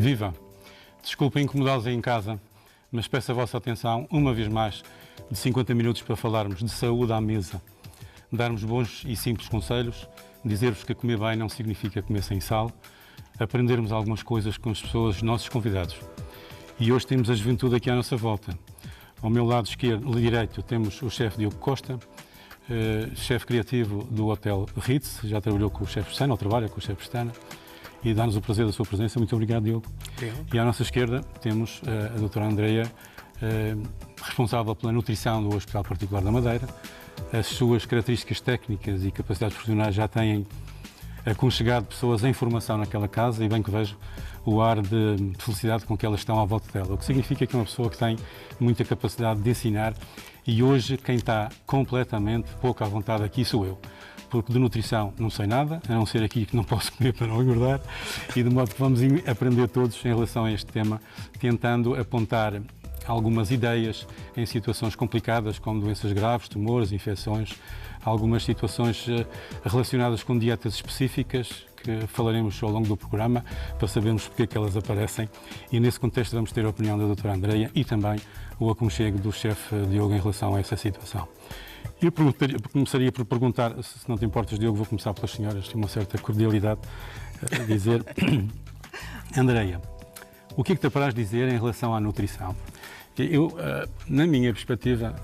Viva! Desculpem incomodá-los aí em casa, mas peço a vossa atenção, uma vez mais, de 50 minutos para falarmos de saúde à mesa, darmos bons e simples conselhos, dizer-vos que comer bem não significa comer sem sal, aprendermos algumas coisas com as pessoas, nossos convidados. E hoje temos a juventude aqui à nossa volta. Ao meu lado direito temos o chefe Diogo Costa, chefe criativo do Hotel Ritz, já trabalhou com o chefe Pestana, ou trabalha com o chefe Pestana, e dá-nos o prazer da sua presença. Muito obrigado, Diogo. E à nossa esquerda temos a doutora Andreia, responsável pela nutrição do Hospital Particular da Madeira. As suas características técnicas e capacidades profissionais já têm aconchegado pessoas em formação naquela casa e bem que vejo o ar de felicidade com que elas estão à volta dela, o que significa que é uma pessoa que tem muita capacidade de ensinar e hoje quem está completamente pouco à vontade aqui sou eu, porque de nutrição não sei nada, a não ser aqui que não posso comer para não engordar e de modo que vamos aprender todos em relação a este tema, tentando apontar algumas ideias em situações complicadas como doenças graves, tumores, infecções, algumas situações relacionadas com dietas específicas que falaremos ao longo do programa para sabermos porque é que elas aparecem e nesse contexto vamos ter a opinião da doutora Andreia e também o aconchego do chefe Diogo em relação a essa situação. Eu começaria por perguntar, se não te importas, Diogo, vou começar pelas senhoras, com uma certa cordialidade, a dizer, Andreia, o que é que te apraz dizer em relação à nutrição? Eu, na minha perspectiva,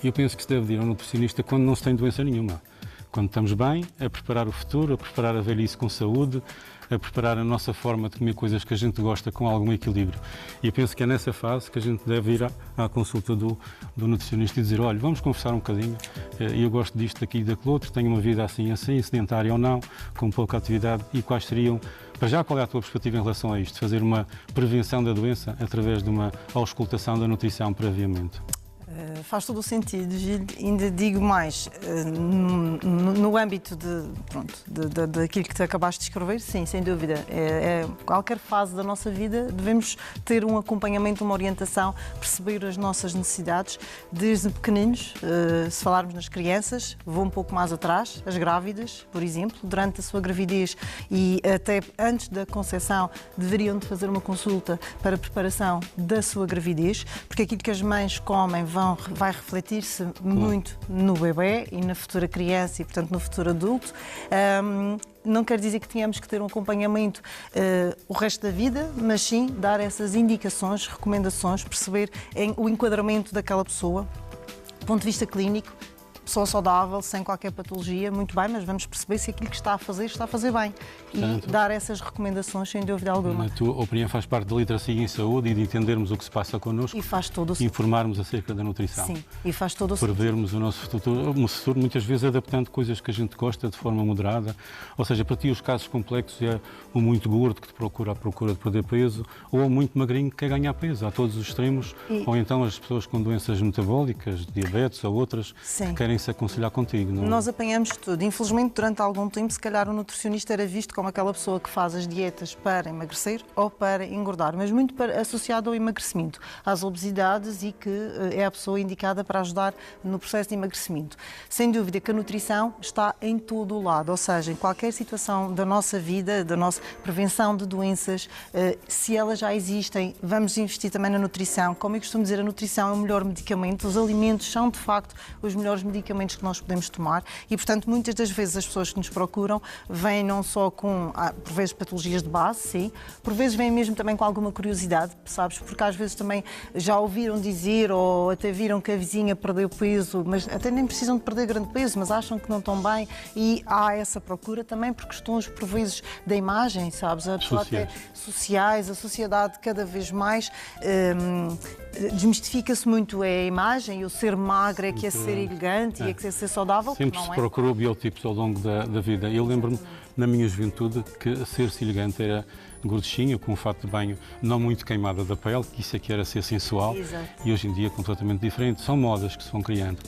eu penso que se deve ir ao nutricionista quando não se tem doença nenhuma. Quando estamos bem, a preparar o futuro, a preparar a velhice com saúde, a preparar a nossa forma de comer coisas que a gente gosta com algum equilíbrio. E eu penso que é nessa fase que a gente deve ir à consulta do nutricionista e dizer, olha, vamos conversar um bocadinho, eu gosto disto, daqui e daquele outro, tenho uma vida assim, sedentária ou não, com pouca atividade, e quais seriam, para já, qual é a tua perspectiva em relação a isto? Fazer uma prevenção da doença através de uma auscultação da nutrição previamente? Faz todo o sentido, Gil. Ainda digo mais, no âmbito daquilo que tu acabaste de escrever, sim, sem dúvida. Qualquer fase da nossa vida devemos ter um acompanhamento, uma orientação, perceber as nossas necessidades, desde pequeninos, se falarmos nas crianças, vou um pouco mais atrás, as grávidas, por exemplo, durante a sua gravidez e até antes da concepção, deveriam de fazer uma consulta para a preparação da sua gravidez, porque aquilo que as mães comem vai refletir-se muito no bebê e na futura criança e, portanto, no futuro adulto. Não quer dizer que tenhamos que ter um acompanhamento o resto da vida, mas sim dar essas indicações, recomendações, perceber o enquadramento daquela pessoa, do ponto de vista clínico. Pessoa saudável, sem qualquer patologia, muito bem, mas vamos perceber se aquilo que está a fazer bem. Portanto, e dar essas recomendações, sem dúvida alguma. A tua opinião faz parte da literacia em saúde e de entendermos o que se passa connosco. E faz todo o sentido. Informarmos acerca da nutrição. Sim, e faz todo o sentido. Prevermos o nosso futuro, muitas vezes adaptando coisas que a gente gosta de forma moderada. Ou seja, para ti os casos complexos é o muito gordo que te procura de perder peso ou o muito magrinho que quer ganhar peso. Há todos os extremos. Ou então as pessoas com doenças metabólicas, diabetes ou outras, que querem se aconselhar contigo. Não? Nós apanhamos tudo. Infelizmente, durante algum tempo, se calhar o nutricionista era visto como aquela pessoa que faz as dietas para emagrecer ou para engordar, mas muito associado ao emagrecimento, às obesidades e que é a pessoa indicada para ajudar no processo de emagrecimento. Sem dúvida que a nutrição está em todo o lado, ou seja, em qualquer situação da nossa vida, da nossa prevenção de doenças, se elas já existem, vamos investir também na nutrição. Como eu costumo dizer, a nutrição é o melhor medicamento, os alimentos são, de facto, os melhores medicamentos que nós podemos tomar e, portanto, muitas das vezes as pessoas que nos procuram vêm não só com, por vezes, patologias de base, sim, por vezes vêm mesmo também com alguma curiosidade, sabes, porque às vezes também já ouviram dizer ou até viram que a vizinha perdeu peso, mas até nem precisam de perder grande peso, mas acham que não estão bem e há essa procura também por questões, por vezes, da imagem, sabes, a pessoa até sociais, a sociedade cada vez mais desmistifica-se muito a imagem e o ser magro é que é ser elegante e é que é ser saudável. Sempre não se procurou biotipos ao longo da vida. Eu lembro-me, na minha juventude, que ser-se elegante era gorduchinho, com um fato de banho não muito queimada da pele, que isso aqui era ser sensual. Exato. E hoje em dia é completamente diferente. São modas que se vão criando.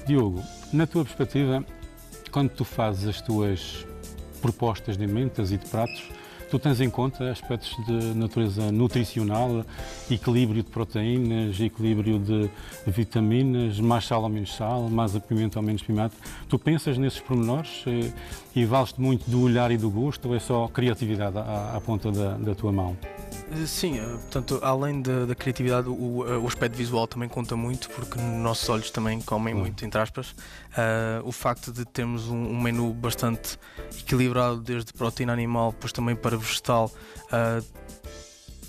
Diogo, na tua perspectiva, quando tu fazes as tuas propostas de emendas e de pratos, tu tens em conta aspectos de natureza nutricional, equilíbrio de proteínas, equilíbrio de vitaminas, mais sal ou menos sal, mais pimenta ou menos pimenta. Tu pensas nesses pormenores e vales-te muito do olhar e do gosto ou é só criatividade à ponta da tua mão? Sim, portanto, além da criatividade, o aspecto visual também conta muito, porque nossos olhos também comem muito, entre aspas. O facto de termos um menu bastante equilibrado, desde proteína animal, depois também para vegetal,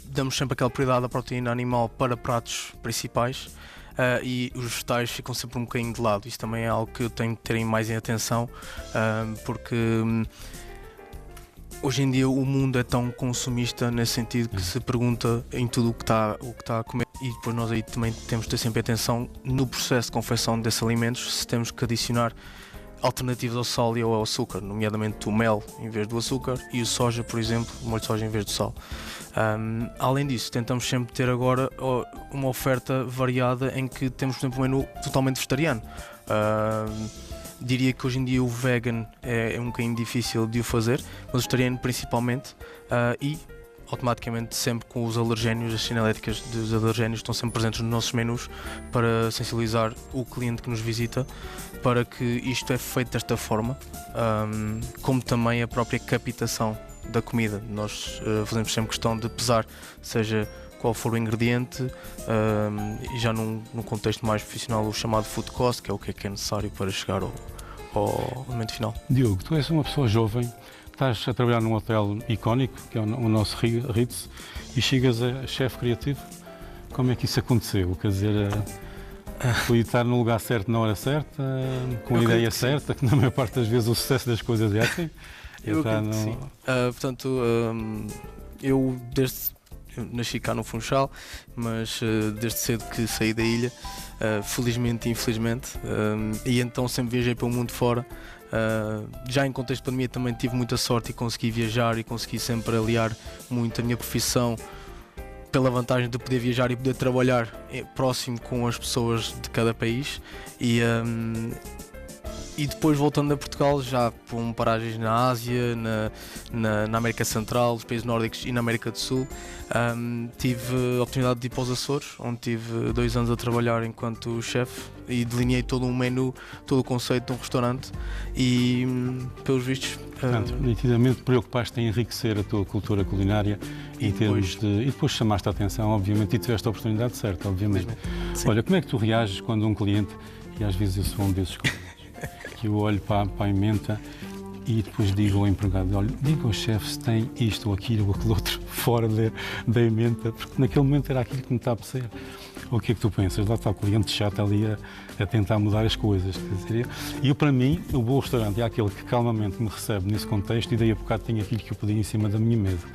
damos sempre aquela prioridade à proteína animal para pratos principais. E os vegetais ficam sempre um bocadinho de lado. Isso também é algo que eu tenho de ter mais em atenção, porque hoje em dia o mundo é tão consumista nesse sentido que se pergunta em tudo o que está a comer, e depois nós aí também temos de ter sempre atenção no processo de confecção desses alimentos, se temos que adicionar alternativas ao sal e ao açúcar, nomeadamente o mel em vez do açúcar e o soja, por exemplo, o molho de soja em vez do sal. Além disso, tentamos sempre ter agora uma oferta variada em que temos, por exemplo, um menu totalmente vegetariano. Diria que hoje em dia o vegan é um bocadinho difícil de o fazer, mas o vegetariano principalmente, e automaticamente sempre com os alergénios, as sinaléticas dos alergénios estão sempre presentes nos nossos menus para sensibilizar o cliente que nos visita para que isto é feito desta forma, como também a própria captação da comida. Nós fazemos sempre questão de pesar, seja qual for o ingrediente, e já num contexto mais profissional o chamado food cost, que é o que é necessário para chegar ao alimento final. Diogo, tu és uma pessoa jovem, estás a trabalhar num hotel icónico, que é o nosso Ritz, e chegas a chefe criativo. Como é que isso aconteceu? Quer dizer, foi estar no lugar certo na hora certa, com a ideia certa, que na maior parte das vezes o sucesso das coisas é assim. Eu acredito que sim. Portanto, eu nasci cá no Funchal, mas desde cedo que saí da ilha, felizmente e infelizmente, e então sempre viajei para o mundo fora. Já em contexto de pandemia também tive muita sorte e consegui viajar e consegui sempre aliar muito a minha profissão pela vantagem de poder viajar e poder trabalhar próximo com as pessoas de cada país. E depois voltando a Portugal, já por paragens na Ásia, na América Central, nos países nórdicos e na América do Sul, tive a oportunidade de ir para os Açores, onde tive 2 anos a trabalhar enquanto chefe e delineei todo um menu, todo o conceito de um restaurante e, pelos vistos... Portanto, nitidamente preocupaste em enriquecer a tua cultura culinária e depois chamaste a atenção, obviamente, e tiveste a oportunidade certa, obviamente. Olha, como é que tu reages quando um cliente, e às vezes eu sou um desses clientes, que eu olho para a emenda e depois digo ao empregado, olha, diga ao chefe se tem isto ou aquilo ou aquele outro fora da emenda, porque naquele momento era aquilo que me está a apetecer. O que é que tu pensas? Lá está o cliente chato ali a tentar mudar as coisas. Quer dizer, eu, para mim, o bom restaurante é aquele que calmamente me recebe nesse contexto e daí a bocado tenho aquilo que eu pedi em cima da minha mesa.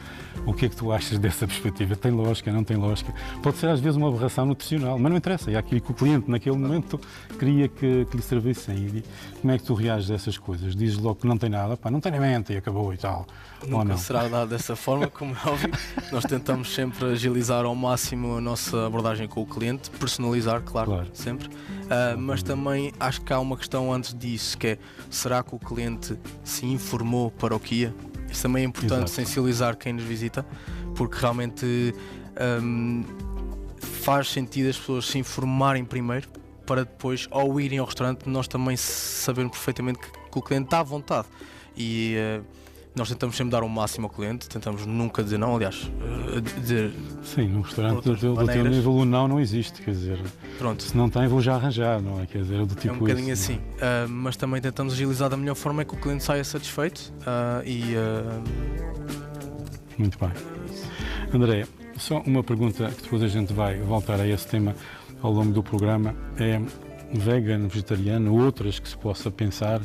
O que é que tu achas dessa perspectiva? Tem lógica, não tem lógica? Pode ser às vezes uma aberração nutricional, mas não interessa, é aquilo que o cliente naquele momento queria que lhe servissem. E como é que tu reages a essas coisas? Dizes logo que não tem nada, pá, não tem nem mente e acabou e tal. Nunca será dado dessa forma, como é óbvio. Nós tentamos sempre agilizar ao máximo a nossa abordagem com o cliente, personalizar, claro. Sempre. Mas também acho que há uma questão antes disso, que é, será que o cliente se informou para o que ia? Isso também é importante, sensibilizar quem nos visita, porque realmente faz sentido as pessoas se informarem primeiro, para depois, ao irem ao restaurante, nós também sabermos perfeitamente que o cliente está à vontade. E nós tentamos sempre dar o máximo ao cliente, tentamos nunca dizer não, aliás, dizer... Sim, no restaurante do teu nível o não existe, quer dizer, pronto. Se não tem vou já arranjar, não é? Quer dizer, do tipo é um bocadinho isso, assim, mas também tentamos agilizar da melhor forma é que o cliente saia satisfeito Muito bem. André, só uma pergunta que depois a gente vai voltar a esse tema ao longo do programa, é vegan, vegetariano, outras que se possa pensar.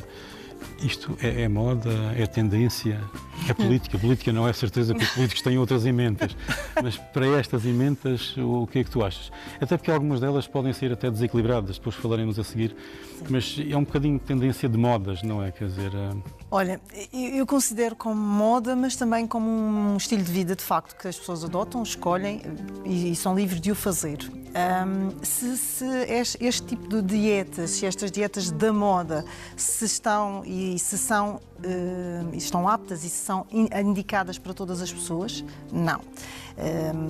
Isto é moda, é tendência, é política. Política não é certeza que os políticos têm outras emendas, mas para estas emendas, o que é que tu achas? Até porque algumas delas podem ser até desequilibradas, depois falaremos a seguir, mas é um bocadinho tendência de modas, não é? Quer dizer... Olha, eu considero como moda, mas também como um estilo de vida, de facto, que as pessoas adotam, escolhem e são livres de o fazer. Se este tipo de dietas, se estas dietas da moda, se estão aptas e se são indicadas para todas as pessoas, não.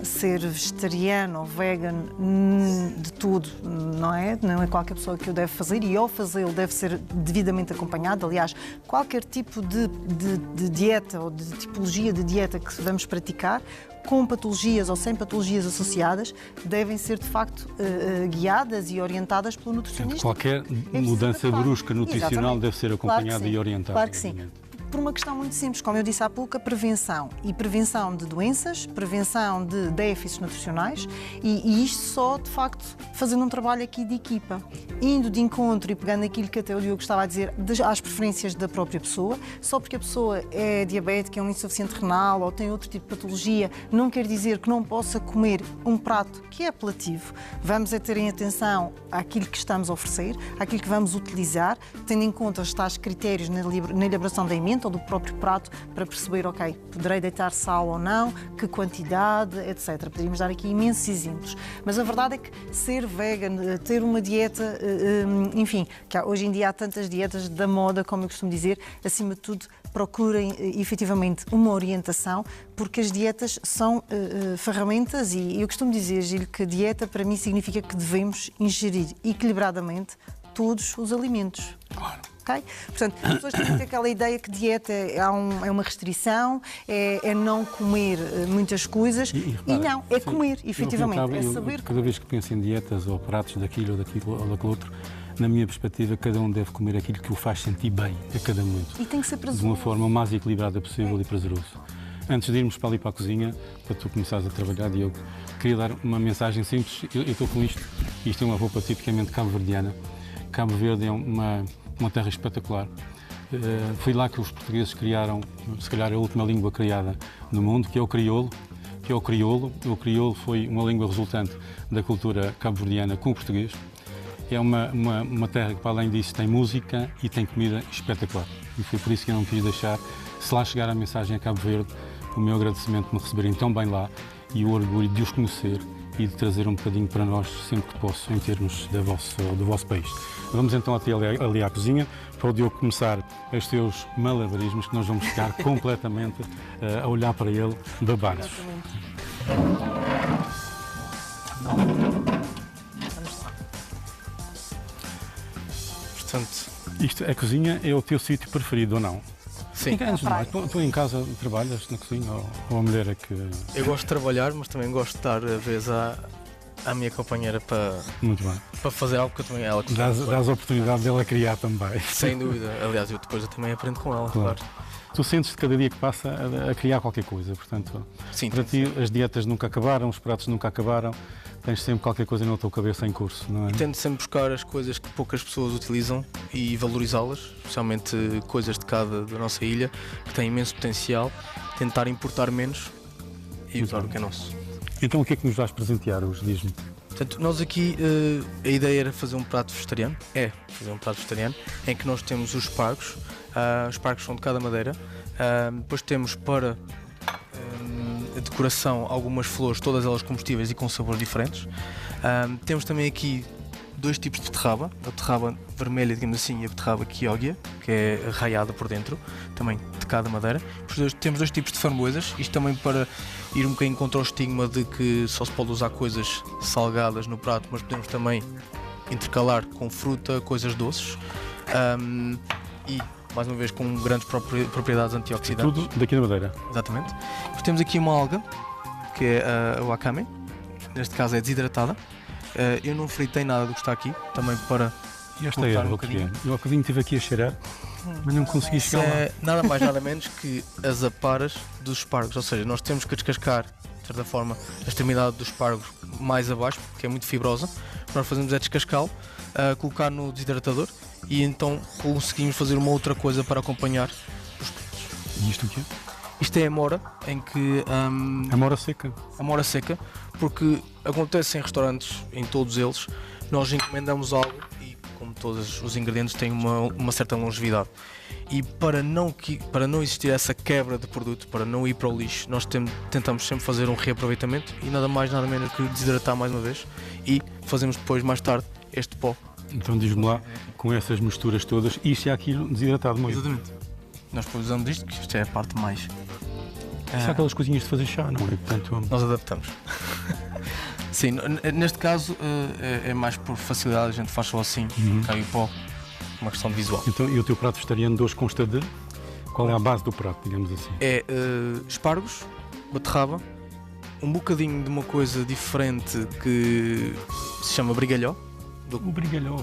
ser vegetariano ou vegan de tudo, não é? Não é qualquer pessoa que o deve fazer e ao fazê-lo deve ser devidamente acompanhado. Aliás, qualquer tipo de dieta ou de tipologia de dieta que vamos praticar, com patologias ou sem patologias associadas, devem ser de facto guiadas e orientadas pelo nutricionista. Qualquer mudança brusca nutricional Exatamente. deve ser acompanhada Claro e orientada. Claro que sim. Por uma questão muito simples, como eu disse há pouco, a prevenção. E prevenção de doenças, prevenção de déficits nutricionais e isto só, de facto, fazendo um trabalho aqui de equipa. Indo de encontro e pegando aquilo que até o Diogo estava a dizer, às preferências da própria pessoa. Só porque a pessoa é diabética, é um insuficiente renal ou tem outro tipo de patologia, não quer dizer que não possa comer um prato que é apelativo. Vamos é ter em atenção àquilo que estamos a oferecer, àquilo que vamos utilizar, tendo em conta os tais critérios na elaboração da emenda ou do próprio prato para perceber, ok, poderei deitar sal ou não, que quantidade, etc. Poderíamos dar aqui imensos exemplos. Mas a verdade é que ser vegan, ter uma dieta, enfim, que hoje em dia há tantas dietas da moda, como eu costumo dizer, acima de tudo, procurem efetivamente uma orientação, porque as dietas são ferramentas e eu costumo dizer, Gil, que dieta para mim significa que devemos ingerir equilibradamente todos os alimentos. Claro. Okay? Portanto, as pessoas têm que ter aquela ideia que dieta é uma restrição, é não comer muitas coisas e não, é comer, efetivamente, é saber cada vez que penso em dietas ou pratos daquilo ou daquilo ou daquele outro, na minha perspectiva, cada um deve comer aquilo que o faz sentir bem a cada momento. E tem que ser prazeroso. De uma forma o mais equilibrada possível e prazeroso. Antes de irmos para ali para a cozinha, para tu começares a trabalhar, Diogo, queria dar uma mensagem simples. Eu estou com isto é uma roupa tipicamente cabo-verdiana. Cabo Verde é uma terra espetacular. Foi lá que os portugueses criaram, se calhar, a última língua criada no mundo, que é o crioulo. O crioulo foi uma língua resultante da cultura cabo-verdiana com o português. É uma terra que, para além disso, tem música e tem comida espetacular. E foi por isso que eu não quis deixar, se lá chegar a mensagem a Cabo Verde, o meu agradecimento de me receberem tão bem lá e o orgulho de os conhecer e de trazer um bocadinho para nós, sempre que posso, em termos do vosso país. Vamos então até ali à cozinha, para o Diogo começar os seus malabarismos, que nós vamos ficar completamente a olhar para ele, babados. Portanto, a cozinha é o teu sítio preferido ou não? sim. Antes de mais, tu em casa trabalhas na cozinha ou a mulher é que... Eu gosto de trabalhar, mas também gosto de dar a vez à minha companheira Muito bem. para fazer algo que eu também ela cozinha. Dás a oportunidade dela criar também. Sem dúvida. Aliás, eu depois também aprendo com ela, claro. Tu sentes-te cada dia que passa a criar qualquer coisa, portanto, Sim, para ti as dietas nunca acabaram, os pratos nunca acabaram, tens sempre qualquer coisa na tua cabeça em curso, não é? tento sempre buscar as coisas que poucas pessoas utilizam e valorizá-las, especialmente coisas de cada da nossa ilha, que têm imenso potencial, tentar importar menos e usar o que é nosso. Então o que é que nos vais presentear hoje, diz-me? Portanto, nós aqui, a ideia era fazer um prato vegetariano, em que nós temos os espargos. Os espargos são de cada madeira. Depois temos para a decoração algumas flores, todas elas comestíveis e com sabores diferentes. Temos também aqui dois tipos de beterraba, a beterraba vermelha, digamos assim, e a beterraba quioggia, que é raiada por dentro, também de cada madeira. Depois temos dois tipos de framboesas, isto também para ir um bocadinho contra o estigma de que só se pode usar coisas salgadas no prato, mas podemos também intercalar com fruta, coisas doces. E mais uma vez com grandes propriedades antioxidantes. Tudo daqui da Madeira. Exatamente. Depois temos aqui uma alga, que é a wakame, neste caso é desidratada. Eu não fritei nada do que está aqui, também para E esta erva, o que é? Eu há bocadinho estive aqui a cheirar, mas não consegui chegar lá. É nada mais nada menos que as aparas dos espargos, ou seja, nós temos que descascar, de certa forma, a extremidade dos espargos mais abaixo, porque é muito fibrosa. O que nós fazemos é descascá-lo, colocar no desidratador e então conseguimos fazer uma outra coisa para acompanhar os pratos. E isto o que é? Isto é amora, em que... Amora seca. Amora seca, porque acontece em restaurantes, em todos eles, nós encomendamos algo e, como todos os ingredientes, tem uma certa longevidade. E para não existir essa quebra de produto, para não ir para o lixo, nós tentamos sempre fazer um reaproveitamento e nada mais, nada menos que desidratar mais uma vez e fazemos depois, mais tarde, este pó. Então diz-me lá, com essas misturas todas, isto é aquilo desidratado mesmo. Exatamente. Nós depois usamos isto, que isto é a parte mais São aquelas coisinhas de fazer chá, não é? Portanto, Nós adaptamos. Sim, neste caso é mais por facilidade, a gente faz só assim, cai o pó, uma questão de visual. então, e o teu prato vegetariano de hoje consta de? Qual é a base do prato, digamos assim? É espargos, beterraba, um bocadinho de uma coisa diferente que se chama brigalhó. O brigalhó.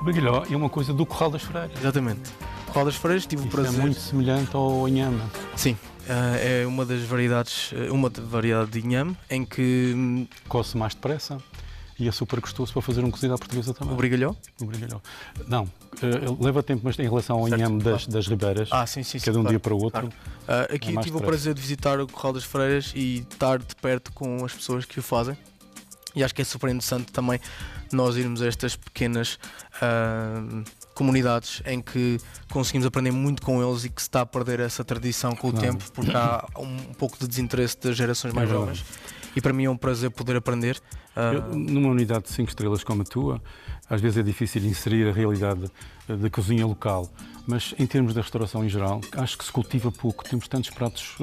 O brigalhó é uma coisa do Curral das Freiras. Exatamente. Curral das Freiras, tive o Isso prazer. é muito semelhante ao inhame. Sim, é uma das variedades, variedade de inhame em que Coce mais depressa e é super gostoso para fazer um cozido à portuguesa também. o brigalhó. O brigalhó. Não, leva tempo, mas em relação ao Certo, inhame claro. das ribeiras, Sim, sim, que é de um claro, dia para o outro. claro. Aqui é mais tive o depressa. prazer de visitar o Curral das Freiras e estar de perto com as pessoas que o fazem. E acho que é super interessante também nós irmos a estas pequenas comunidades em que conseguimos aprender muito com eles e que se está a perder essa tradição com o Claro. tempo, porque há um pouco de desinteresse das gerações mais verdade. jovens. E para mim é um prazer poder aprender. Numa unidade de 5 estrelas como a tua, às vezes é difícil inserir a realidade da cozinha local, mas em termos da restauração em geral, acho que se cultiva pouco. Temos tantos pratos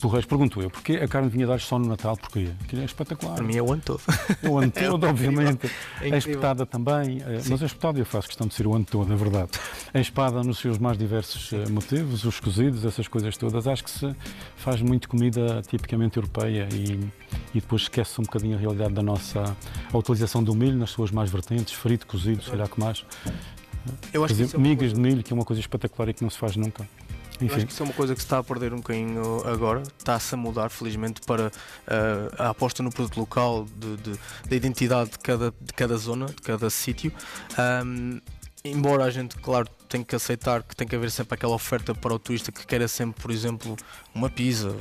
porreiros. Pergunto eu, porquê a carne de vinhadares só no Natal? Porquê? Aquilo é espetacular. Para mim é o ano todo. É o ano todo, obviamente. É A incrível. espetada também, mas a espetada eu faço questão de ser o ano todo, é verdade. A espada nos seus mais diversos motivos, os cozidos, essas coisas todas. Acho que se faz muito comida tipicamente europeia e depois esquece um bocadinho a realidade da nossa a utilização do milho nas suas mais vertentes, frito, cozido, sei lá que mais. Eu acho que isso é uma migas coisa- de milho, que é uma coisa espetacular e que não se faz nunca. Eu acho Enfim, que isso é uma coisa que se está a perder um bocadinho agora, está-se a mudar, felizmente, para a aposta no produto local, da identidade de cada zona, de cada sítio. Embora a gente, claro, tenha que aceitar que tem que haver sempre aquela oferta para o turista que queira sempre, por exemplo, uma pizza,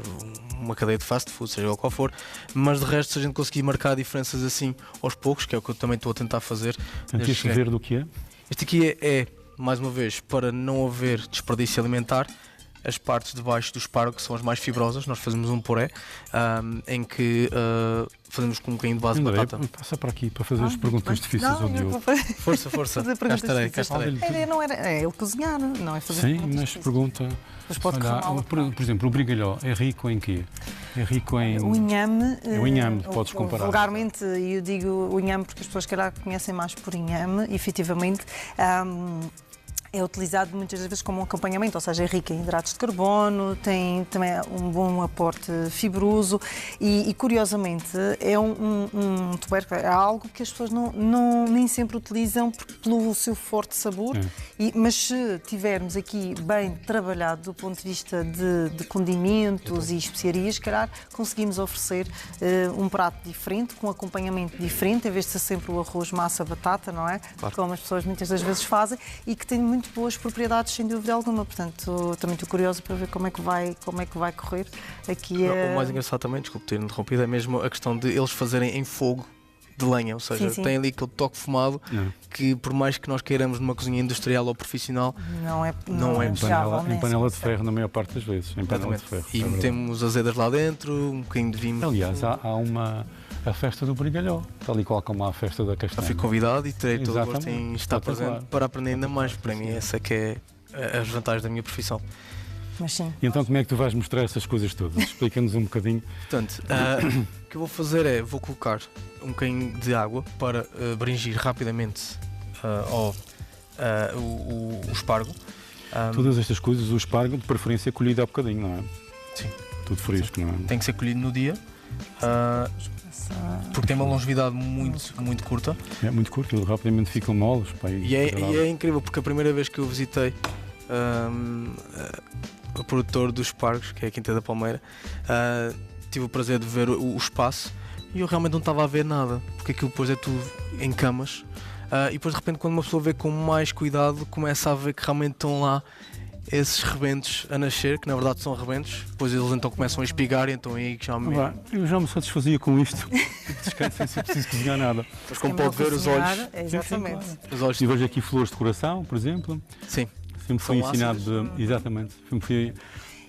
uma cadeia de fast food, seja qual for, mas de resto, se a gente conseguir marcar diferenças assim aos poucos, que é o que eu também estou a tentar fazer. portanto, este cheguei. verde o que é? Este aqui é, mais uma vez, para não haver desperdício alimentar, as partes de baixo do espargo, que são as mais fibrosas. Nós fazemos um puré em que fazemos com um bocadinho de base de André, batata. passa para aqui para fazer as perguntas difíceis ao Não, eu Diogo. vou fazer Força, força. fazer Cá perguntas estarei, cá difíceis. estarei. estarei. A ideia não era é ele cozinhar, não é fazer Sim, perguntas mas difíceis. pergunta. Mas pode correr mal. por exemplo, o brigalhó é rico em quê? É rico em. O inhame. É o inhame, ou- podes ou comparar. Vulgarmente, e eu digo o inhame porque as pessoas, calhar, conhecem mais por inhame, efetivamente. É utilizado muitas vezes como um acompanhamento, ou seja, é rico em hidratos de carbono, tem também um bom aporte fibroso e curiosamente, é um tubérculo, é algo que as pessoas nem sempre utilizam pelo seu forte sabor, mas se tivermos aqui bem trabalhado do ponto de vista de condimentos e especiarias, calhar conseguimos oferecer um prato diferente, com um acompanhamento diferente, em vez de ser sempre o arroz, massa, batata, não é? Claro. Como as pessoas muitas das vezes fazem e que tem muito boas propriedades, sem dúvida alguma. Portanto, também estou curiosa para ver como é que vai correr aqui. O mais engraçado também, desculpe ter interrompido, é mesmo a questão de eles fazerem em fogo de lenha, ou seja, Sim, sim. tem ali aquele toque fumado que, por mais que nós queiramos numa cozinha industrial ou profissional, Não é Em viável, panela, né? em panela de ferro, na maior parte das vezes. Em panela de exatamente, ferro. e é verdade. metemos azedas lá dentro, um bocadinho de vinho. Aliás, há a festa do brigalhó, tal e qual como há a festa da Já castanha. fui convidado e terei todo o gosto Exatamente. em estar Espetacular. presente para aprender ainda mais. Para mim, essa que é as vantagens da minha profissão. Mas sim. E então como é que tu vais mostrar essas coisas todas? Explica-nos um bocadinho. Portanto, o que eu vou fazer é, vou colocar um bocadinho de água para bringir rapidamente o espargo. Todas estas coisas, o espargo, de preferência colhido há bocadinho, não é? Sim. Tudo fresco, não é? Tem que ser colhido no dia, porque tem uma longevidade muito curta. É muito curto, ele rapidamente ficam moles. Pá, E é incrível, porque a primeira vez que eu visitei o produtor dos espargos, que é a Quinta da Palmeira, tive o prazer de ver o espaço e eu realmente não estava a ver nada, porque aquilo depois é tudo em camas. E depois de repente, quando uma pessoa vê com mais cuidado, começa a ver que realmente estão lá esses rebentos a nascer, que na verdade são rebentos, depois eles então começam a espigar e então é aí que já me... Eu já me satisfazia com isto. Descanso sem ser preciso cozinhar nada. Mas como pode ver, os olhos... Exatamente. Os olhos E vejo aqui flores de coração, por exemplo. sim. Sempre fui São ensinado ácidas. exatamente. Sempre fui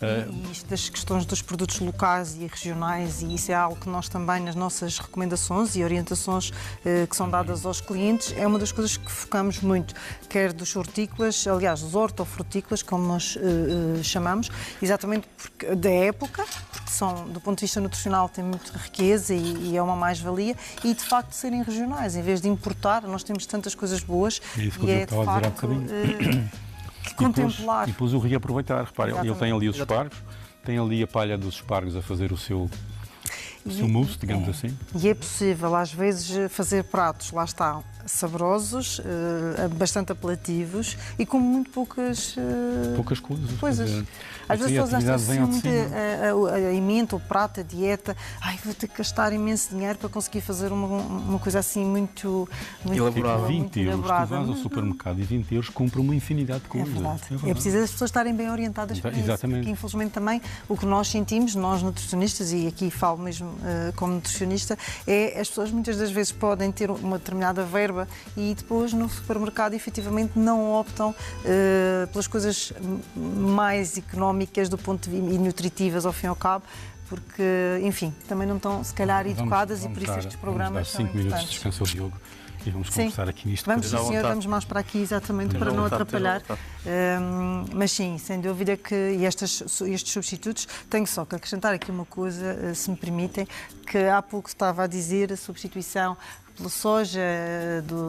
E isto das questões dos produtos locais e regionais, e isso é algo que nós também, nas nossas recomendações e orientações que são dadas aos clientes, é uma das coisas que focamos muito, quer dos hortícolas, aliás, dos hortofrutícolas, como nós chamamos, exatamente porque, da época, porque são, do ponto de vista nutricional, têm muita riqueza e é uma mais-valia, e de facto serem regionais, em vez de importar, nós temos tantas coisas boas isso e é de facto contemplar. E depois o reaproveitar. Reparem, ele tem ali os espargos, tem ali a palha dos espargos a fazer o seu mousse, digamos assim. E é possível, às vezes, fazer pratos, lá está, saborosos, bastante apelativos e com muito poucas coisas. Às vezes as pessoas acham muito a emenda, o prato, a dieta. Ai, vou ter que gastar imenso dinheiro para conseguir fazer uma coisa assim muito elaborada. 20 euros, tu vais ao supermercado e 20 euros compra uma infinidade de coisas. É preciso as pessoas estarem bem orientadas para isso. Porque, infelizmente, também o que nós sentimos, nós nutricionistas, e aqui falo mesmo como nutricionista, é as pessoas muitas das vezes podem ter uma determinada verba e depois no supermercado efetivamente não optam pelas coisas mais económicas do ponto de vista e nutritivas ao fim e ao cabo, porque, enfim, também não estão se calhar educadas e por isso estes programas são importantes. 5 minutos de descanso ao Diogo e vamos conversar aqui nisto. Vamos, sim, senhor, vamos mais para aqui exatamente para não atrapalhar. Mas sim, sem dúvida que estes substitutos, tenho só que acrescentar aqui uma coisa, se me permitem, que há pouco estava a dizer a substituição pela soja,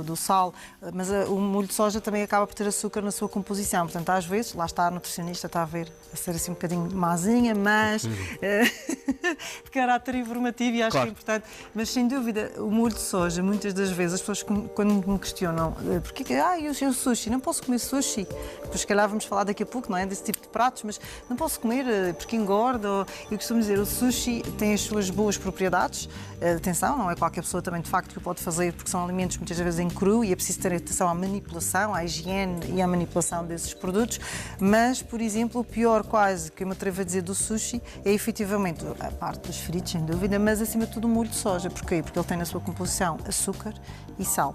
do sal, mas o molho de soja também acaba por ter açúcar na sua composição. Portanto, às vezes, lá está a nutricionista, está a ver, a ser assim um bocadinho mazinha, mas de caráter informativo e acho que é importante. Mas, sem dúvida, o molho de soja, muitas das vezes, as pessoas quando me questionam porquê que eu sushi, não posso comer sushi. Depois, se calhar, vamos falar daqui a pouco, não é, desse tipo de pratos, mas não posso comer porque engorda. Eu costumo dizer, o sushi tem as suas boas propriedades. Atenção, não é qualquer pessoa também, de facto, que o pode fazer, porque são alimentos muitas vezes em cru e é preciso ter atenção à manipulação, à higiene e à manipulação desses produtos. Mas, por exemplo, o pior quase que eu me atrevo a dizer do sushi é efetivamente a parte dos fritos, sem dúvida, mas acima de tudo o molho de soja. Porquê? Porque ele tem na sua composição açúcar e sal.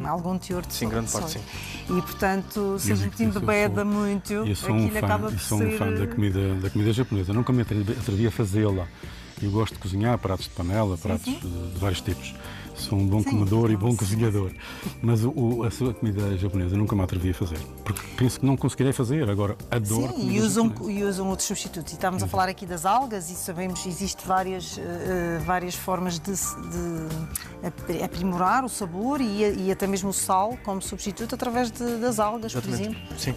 Algum teor de soja. Grande parte, sim. E, portanto, se a gente embebeda muito, aquilo acaba por ser... Eu sou um fã da comida japonesa. Nunca me atrevi a fazê-la. Eu gosto de cozinhar pratos de panela, pratos de vários tipos. Sou um bom comedor e bom cozinhador. Mas a sua comida japonesa nunca me atrevi a fazer. Porque penso que não conseguirei fazer. Agora, adoro comida japonesa. E usam outros substitutos. E estávamos a falar aqui das algas e sabemos que existem várias formas de aprimorar o sabor e até mesmo o sal como substituto através das algas, por exemplo. Sim.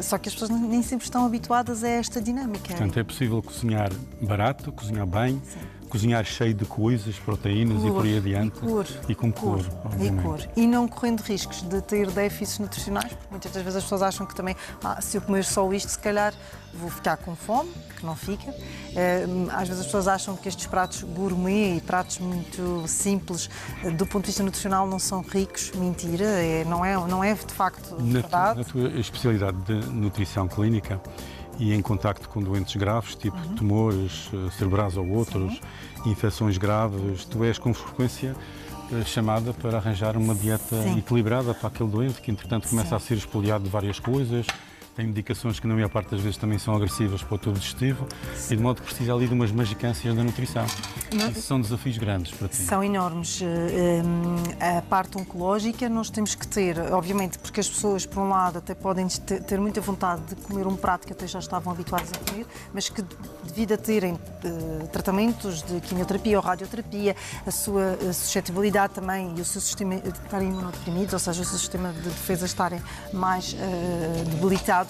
Só que as pessoas nem sempre estão habituadas a esta dinâmica. Portanto, é possível cozinhar barato, cozinhar bem, cozinhar cheio de coisas, proteínas e por aí adiante. E com cor. E não correndo riscos de ter déficits nutricionais, porque muitas das vezes as pessoas acham que também, se eu comer só isto, se calhar vou ficar com fome, que não fica. Às vezes as pessoas acham que estes pratos gourmet e pratos muito simples, do ponto de vista nutricional, não são ricos. Mentira, não é de facto verdade. Na tua especialidade de nutrição clínica, e em contacto com doentes graves, tipo tumores cerebrais ou outros, infecções graves, tu és com frequência chamada para arranjar uma dieta equilibrada para aquele doente que, entretanto, começa a ser expoliado de várias coisas. Tem medicações que, na maior parte das vezes, também são agressivas para o tubo digestivo e de modo que precisa ali de umas magicâncias da nutrição. Isso são desafios grandes para ti. São enormes. A parte oncológica nós temos que ter, obviamente, porque as pessoas, por um lado, até podem ter muita vontade de comer um prato que até já estavam habituados a comer, mas que, devido a terem tratamentos de quimioterapia ou radioterapia, a sua suscetibilidade também e o seu sistema estarem imunodeprimidos, ou seja, o seu sistema de defesa estarem mais debilitado.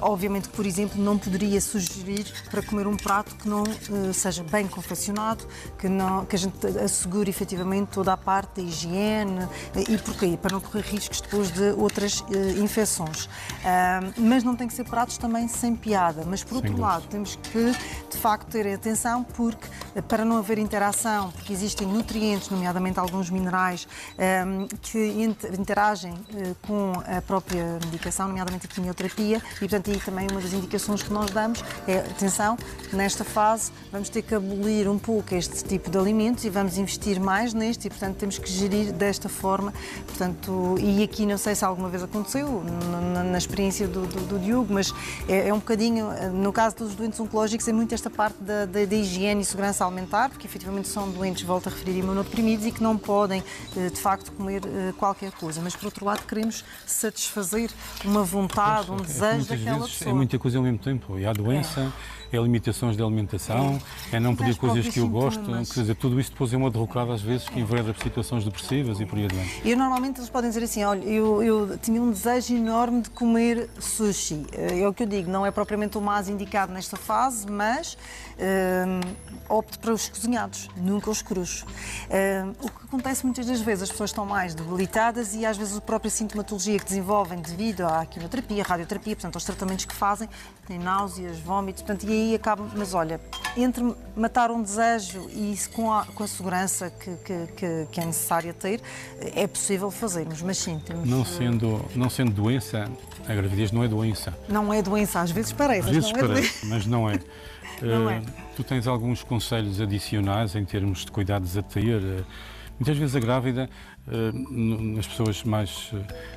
Obviamente que, por exemplo, não poderia sugerir para comer um prato que não seja bem confeccionado, que a gente assegure efetivamente toda a parte da higiene. E porquê? Para não correr riscos depois de outras infecções. Mas não tem que ser pratos também sem piada. Mas, por outro lado, temos que, de facto, ter atenção, porque para não haver interação, porque existem nutrientes, nomeadamente alguns minerais, que interagem com a própria medicação, nomeadamente a quimioterapia, portanto, aí também uma das indicações que nós damos é, atenção, nesta fase vamos ter que abolir um pouco este tipo de alimentos e vamos investir mais neste e, portanto, temos que gerir desta forma. Portanto, e aqui não sei se alguma vez aconteceu na experiência do Diogo, mas é um bocadinho, no caso dos doentes oncológicos, é muito esta parte da higiene e segurança alimentar, porque efetivamente são doentes, volto a referir, imunodeprimidos e que não podem, de facto, comer qualquer coisa. Mas, por outro lado, queremos satisfazer uma vontade, um desejo daquela pessoa. É muita coisa ao mesmo tempo. E há doença, é limitações de alimentação, é não pedir coisas que eu gosto. Quer dizer, tudo isto depois é uma derrocada, às vezes, que envereda por situações depressivas e por aí adiante. E normalmente eles podem dizer assim, olha, eu tinha um desejo enorme de comer sushi. É o que eu digo, não é propriamente o mais indicado nesta fase, mas opte para os cozinhados, nunca os crus. O que acontece muitas das vezes, as pessoas estão mais debilitadas e às vezes a própria sintomatologia que desenvolvem devido à quimioterapia, radioterapia, portanto, aos tratamentos que fazem, têm náuseas, vómitos, portanto, e aí acabam. Mas olha, entre matar um desejo e com a segurança que é necessária ter, é possível fazermos, mas sim, temos... Não sendo doença, a gravidez não é doença. Não é doença, às vezes parece, às vezes não é parece, mas não é. Não é. Tu tens alguns conselhos adicionais em termos de cuidados a ter. Muitas vezes a grávida, as pessoas mais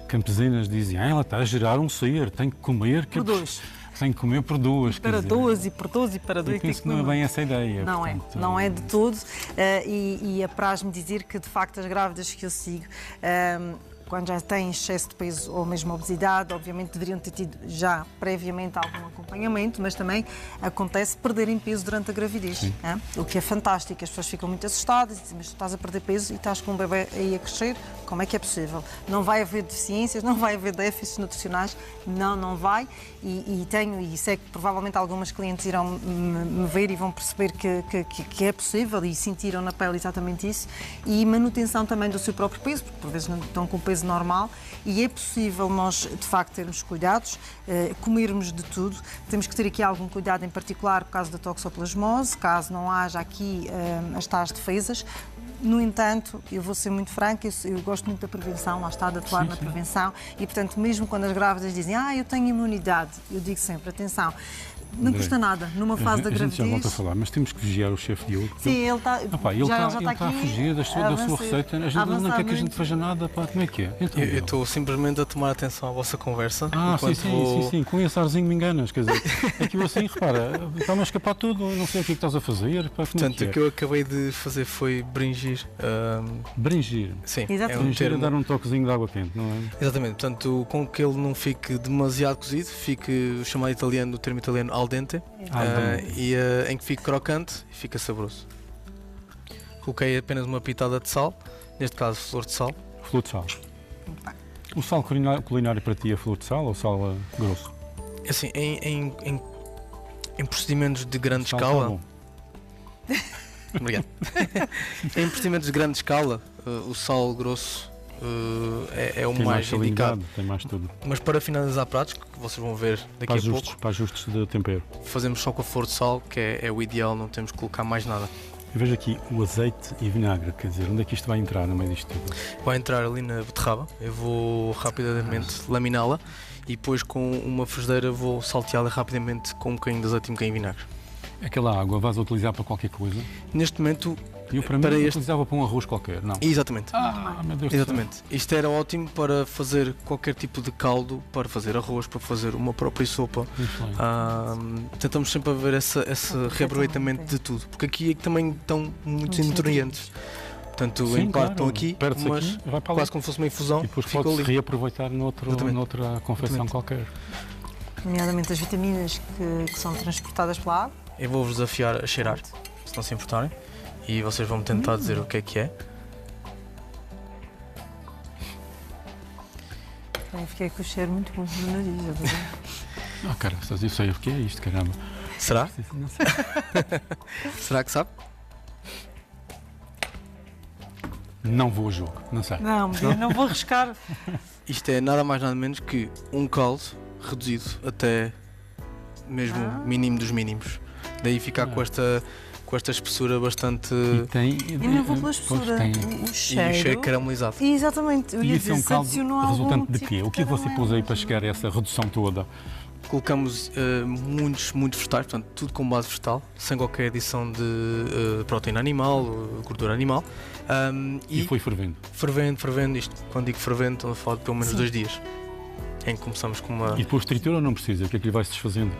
campesinas dizem, ela está a gerar um ser, tem que comer... Por dois. Tem que comer por duas. Para duas e por 12 e para dois. Eu penso que não é bem essa a ideia. Não portanto, não é de todo. E apraz-me dizer que, de facto, as grávidas que eu sigo, quando já têm excesso de peso ou mesmo obesidade, obviamente deveriam ter tido já previamente algum acompanhamento, mas também acontece perderem peso durante a gravidez, o que é fantástico. As pessoas ficam muito assustadas e dizem, mas tu estás a perder peso e estás com um bebê aí a crescer, como é que é possível? Não vai haver deficiências, não vai haver déficits nutricionais, não vai, e sei que provavelmente algumas clientes irão me ver e vão perceber que é possível e sentiram na pele exatamente isso, e manutenção também do seu próprio peso, porque por vezes não estão com peso normal, e é possível nós, de facto, termos cuidados, comermos de tudo. Temos que ter aqui algum cuidado, em particular, por causa da toxoplasmose, caso não haja aqui as tais defesas. No entanto, eu vou ser muito franca, eu gosto muito da prevenção, lá está, de atuar na prevenção, e, portanto, mesmo quando as grávidas dizem, eu tenho imunidade, eu digo sempre, atenção, não custa nada, numa fase da gravidez... A gente já volta a falar, mas temos que vigiar o chefe Diogo. Sim, ele está... Ele está a fugir da sua receita, a gente não quer que a gente veja nada, como é que é? Então, eu estou simplesmente a tomar atenção à vossa conversa. Sim, com esse arzinho me enganas, quer dizer, é que eu assim, repara, está-me a escapar tudo, não sei o que é que estás a fazer. Portanto, o que eu acabei de fazer foi bringir. Bringir? Sim, é um termo... dar um toquezinho de água quente, não é? Exatamente, portanto, com que ele não fique demasiado cozido, fique o chamado italiano, o termo italiano al dente, em que fique crocante e fica saboroso. Coloquei apenas uma pitada de sal, neste caso flor de sal. Flor de sal. O sal culinário para ti é flor de sal ou sal grosso? Assim, em procedimentos de grande escala... Obrigado. Em procedimentos de grande escala, o sal grosso é o mais indicado. Tem mais tudo. Mas para finalizar pratos, que vocês vão ver daqui a pouco, para ajustes de tempero, fazemos só com a flor de sal, que é o ideal, não temos que colocar mais nada. Eu vejo aqui o azeite e vinagre, quer dizer, onde é que isto vai entrar no meio disto tudo? Vai entrar ali na beterraba, eu vou rapidamente laminá-la e depois com uma frigideira vou salteá-la rapidamente com um bocadinho de azeite e um bocadinho de vinagre. Aquela água vais utilizar para qualquer coisa? Neste momento... Eu para mim utilizava para um arroz qualquer, não? Exatamente. Meu Deus. Exatamente. Isto era ótimo para fazer qualquer tipo de caldo, para fazer arroz, para fazer uma própria sopa. Tentamos sempre ver esse reaproveitamento de tudo, porque aqui também estão muitos nutrientes. Portanto, em parte estão aqui, mas aqui, quase como se fosse uma infusão. E depois pode-se reaproveitar noutra confecção qualquer. Nomeadamente as vitaminas que são transportadas pela água. Eu vou-vos desafiar a cheirar, se não se importarem. E vocês vão tentar dizer o que é. Eu fiquei com o cheiro muito bom no nariz. Cara, eu sei o que é isto, caramba. Será? Não sei. Será que sabe? Não vou a jogo, não sei. Não vou arriscar. Isto é nada mais nada menos que um caldo reduzido até mesmo mínimo dos mínimos. Daí ficar com esta com esta espessura bastante... E não vou pela espessura, o cheiro... E o cheiro caramelizado. Exatamente. Eu ia dizer, um caldo adicionou resultante de tipo quê? O que é que você pôs aí para chegar a essa redução toda? Colocamos muitos vegetais, portanto, tudo com base vegetal, sem qualquer adição de proteína animal, gordura animal. E foi fervendo? Fervendo. Isto, quando digo fervendo, estou a falar de pelo menos 2 dias. Em que começamos com uma... E depois tritura ou não precisa? O que é que lhe vai-se desfazendo?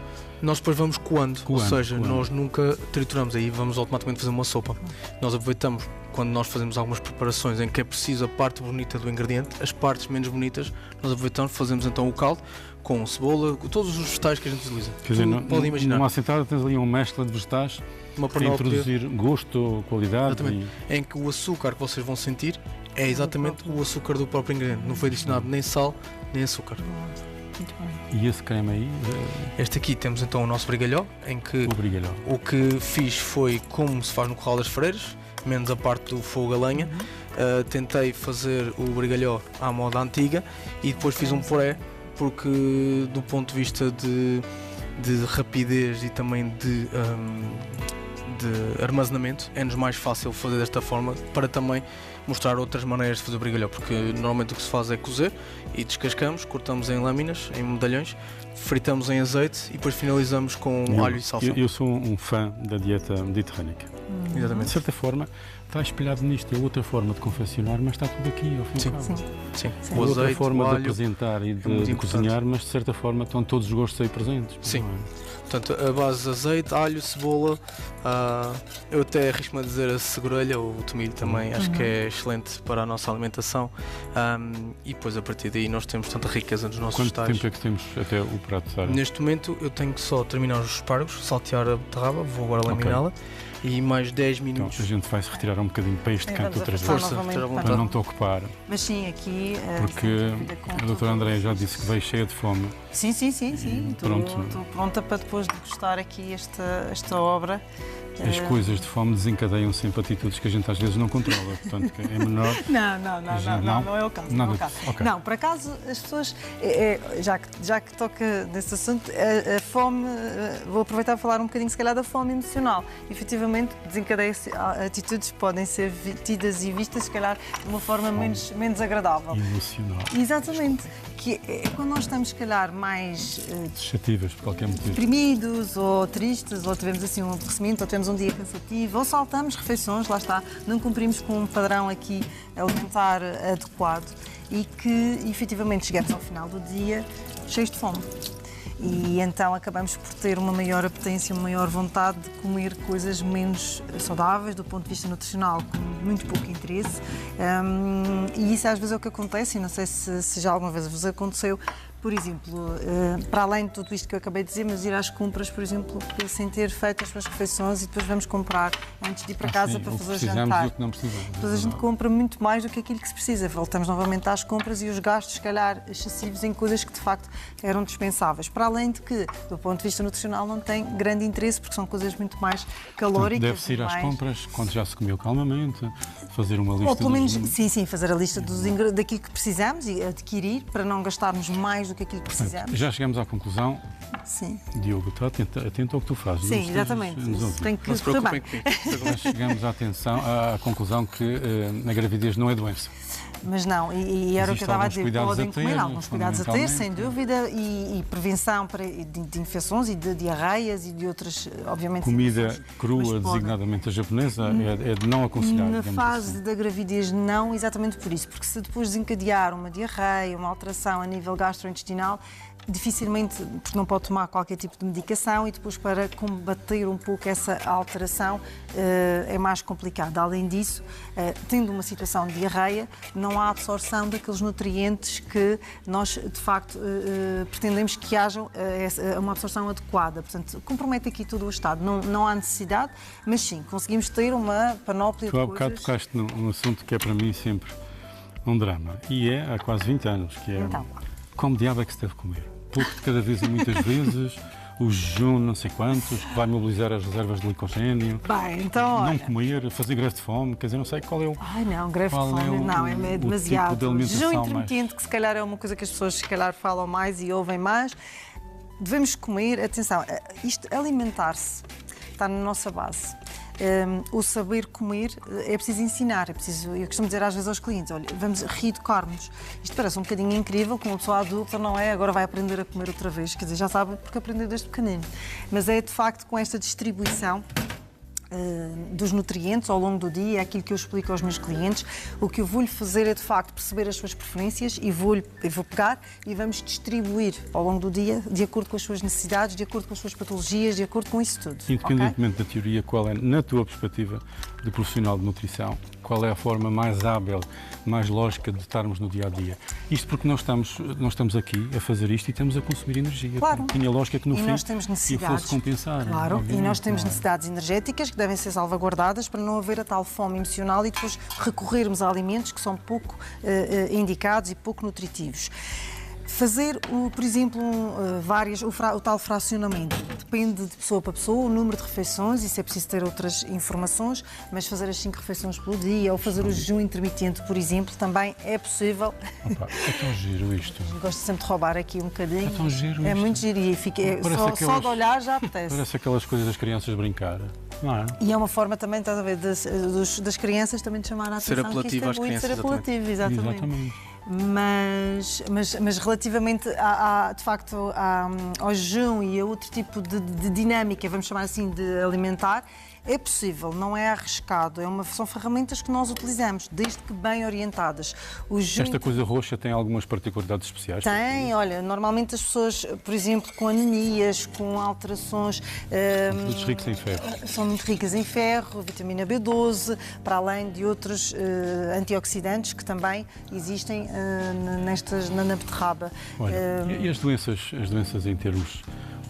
Nós depois vamos coando, ou seja, nós nunca trituramos, aí vamos automaticamente fazer uma sopa. Nós aproveitamos, quando nós fazemos algumas preparações em que é preciso a parte bonita do ingrediente, as partes menos bonitas, nós aproveitamos, fazemos então o caldo com cebola, todos os vegetais que a gente utiliza. Quer dizer, pode imaginar. Numa assentada tens ali uma mescla de vegetais para introduzir gosto, qualidade. Em que o açúcar que vocês vão sentir é exatamente o açúcar do próprio ingrediente. Não foi adicionado nem sal, nem açúcar. Muito bem. E esse creme aí? Este aqui temos então o nosso brigalhó, em que o que fiz foi como se faz no Curral das Freiras, menos a parte do fogo a lenha. Tentei fazer o brigalhó à moda antiga e depois fiz um puré, porque do ponto de vista de rapidez e também de armazenamento, é-nos mais fácil fazer desta forma para também mostrar outras maneiras de fazer o brigalhó, porque normalmente o que se faz é cozer e descascamos, cortamos em lâminas, em medalhões, fritamos em azeite e depois finalizamos com alho e salsa. Eu sou um fã da dieta mediterrânica. Exatamente. De certa forma, está espelhado nisto. É outra forma de confeccionar, mas está tudo aqui ao fim e ao cabo. Sim. É outra forma de apresentar e de cozinhar, mas de certa forma estão todos os gostos aí presentes. Sim. Portanto, a base de azeite, alho, cebola, eu até arrisco-me a dizer a segurelha ou o tomilho também, acho que é excelente para a nossa alimentação. E depois a partir daí nós temos tanta riqueza nos nossos vegetais. Quanto tempo é que temos até o prato, Sara? Neste momento eu tenho que só terminar os espargos, saltear a beterraba, vou agora laminá-la e mais 10 minutos. Então a gente vai se retirar um bocadinho para este canto outra vez, para não te ocupar. Mas sim, aqui... Porque a doutora Andréia já disse que veio cheia de fome. Sim. Estou pronta para depois degustar aqui esta obra. As coisas de fome desencadeiam sempre atitudes que a gente às vezes não controla, portanto é menor. Não é o caso. Nada Okay. Não, por acaso as pessoas, já que toca nesse assunto, a fome, vou aproveitar para falar um bocadinho se calhar da fome emocional. Efetivamente, desencadeia-se atitudes que podem ser tidas e vistas se calhar de uma forma menos agradável. Emocional. Exatamente. Que é quando nós estamos se calhar mais desativas por qualquer motivo. Deprimidos ou tristes, ou tivemos assim um aborrecimento, ou tivemos um dia cansativo, ou saltamos refeições, lá está, não cumprimos com um padrão aqui alimentar adequado e que efetivamente chegamos ao final do dia cheios de fome. E então acabamos por ter uma maior apetência, uma maior vontade de comer coisas menos saudáveis do ponto de vista nutricional, com muito pouco interesse. E isso às vezes é o que acontece, e não sei se já alguma vez vos aconteceu. Por exemplo, para além de tudo isto que eu acabei de dizer, mas ir às compras, por exemplo, sem ter feito as suas refeições e depois vamos comprar antes de ir para casa para fazer o jantar. Que não precisamos. Depois a gente compra muito mais do que aquilo que se precisa. Voltamos novamente às compras e os gastos, se calhar, excessivos em coisas que de facto eram dispensáveis. Para além de que, do ponto de vista nutricional, não tem grande interesse, porque são coisas muito mais calóricas. Deve-se ir às compras quando já se comeu calmamente, fazer uma lista. Ou pelo menos, sim, fazer a lista daquilo que precisamos e adquirir para não gastarmos mais do que aquilo que precisamos. Já chegamos à conclusão. Sim. Diogo, está atento ao que tu fazes. Sim, exatamente. Tem que se preocupem comigo. Nós chegamos à conclusão que a gravidez não é doença. Mas não, e era o que eu estava a dizer, podem comer alguns cuidados a ter, sem dúvida, e prevenção de infecções e de diarreias e de outras, obviamente... Comida crua, designadamente a japonesa, é de não aconselhar. Na fase da gravidez não, exatamente por isso, porque se depois desencadear uma diarreia, uma alteração a nível gastrointestinal, dificilmente, porque não pode tomar qualquer tipo de medicação e depois para combater um pouco essa alteração é mais complicado. Além disso, tendo uma situação de diarreia, não há absorção daqueles nutrientes que nós, de facto, pretendemos que hajam uma absorção adequada. Portanto, compromete aqui todo o estado. Não há necessidade, mas sim, conseguimos ter uma panóplia de coisas... Tu há bocado tocaste num assunto que é para mim sempre um drama. E é há quase 20 anos, que é como diabo é que se deve comer? Pouco de cada vez e muitas vezes, o jejum não sei quantos, que vai mobilizar as reservas de glicogênio. Bem, então, não comer, fazer greve de fome, quer dizer, não sei qual é o... Ai não, greve de fome, não, é demasiado. Tipo de jejum intermitente, que se calhar é uma coisa que as pessoas se calhar falam mais e ouvem mais. Devemos comer, atenção, isto, alimentar-se, está na nossa base. o saber comer é preciso ensinar, eu costumo dizer às vezes aos clientes, olha, vamos reeducar-nos. Isto parece um bocadinho incrível, que uma pessoa adulta não é, agora vai aprender a comer outra vez, quer dizer, já sabe porque aprendeu desde pequenino. Mas é de facto com esta distribuição dos nutrientes ao longo do dia, é aquilo que eu explico aos meus clientes. O que eu vou-lhe fazer é, de facto, perceber as suas preferências e vou pegar e vamos distribuir ao longo do dia, de acordo com as suas necessidades, de acordo com as suas patologias, de acordo com isso tudo. Independentemente da teoria, qual é, na tua perspectiva de profissional de nutrição, qual é a forma mais hábil, mais lógica de estarmos no dia-a-dia? Isto porque nós estamos aqui a fazer isto e estamos a consumir energia. Claro. Tinha lógica que no fim nós temos necessidades, fosse compensar. Claro, e nós temos não é? necessidades energéticas que devem ser salvaguardadas para não haver a tal fome emocional e depois recorrermos a alimentos que são pouco indicados e pouco nutritivos. Fazer, por exemplo, o tal fracionamento. Depende de pessoa para pessoa, o número de refeições, isso é preciso ter outras informações, mas fazer as 5 refeições pelo dia ou fazer o jejum intermitente, por exemplo, também é possível. Opa, é tão giro isto. Gosto sempre de roubar aqui um bocadinho. É tão giro É isto. muito giro e só de olhar já apetece. Parece aquelas coisas das crianças brincar. Não é? E é uma forma também, estás a ver, das crianças também de chamar a atenção. Ser apelativo às que isto é muito crianças, ser apelativo, exatamente. Mas relativamente de facto ao jejum e a outro tipo de dinâmica, vamos chamar assim, de alimentar, é possível, não é arriscado, são ferramentas que nós utilizamos, desde que bem orientadas. O jejum... Esta coisa roxa tem algumas particularidades especiais? Tem, olha, normalmente as pessoas, por exemplo, com anemias, com alterações... Produtos ricos em ferro. São muito ricas em ferro, vitamina B12, para além de outros antioxidantes que também existem na beterraba. Olha, e as doenças em termos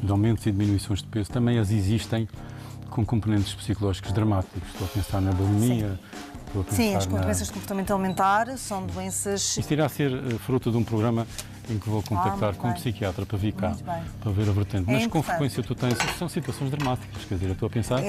de aumentos e diminuições de peso também existem com componentes psicológicos dramáticos. Estou a pensar na bulimia, estou a pensar Sim, as doenças de comportamento alimentar são doenças... Isto irá ser fruto de um programa em que vou contactar com um psiquiatra para vir cá, para ver a vertente. Mas com frequência tu tens, são situações dramáticas, quer dizer, eu estou a pensar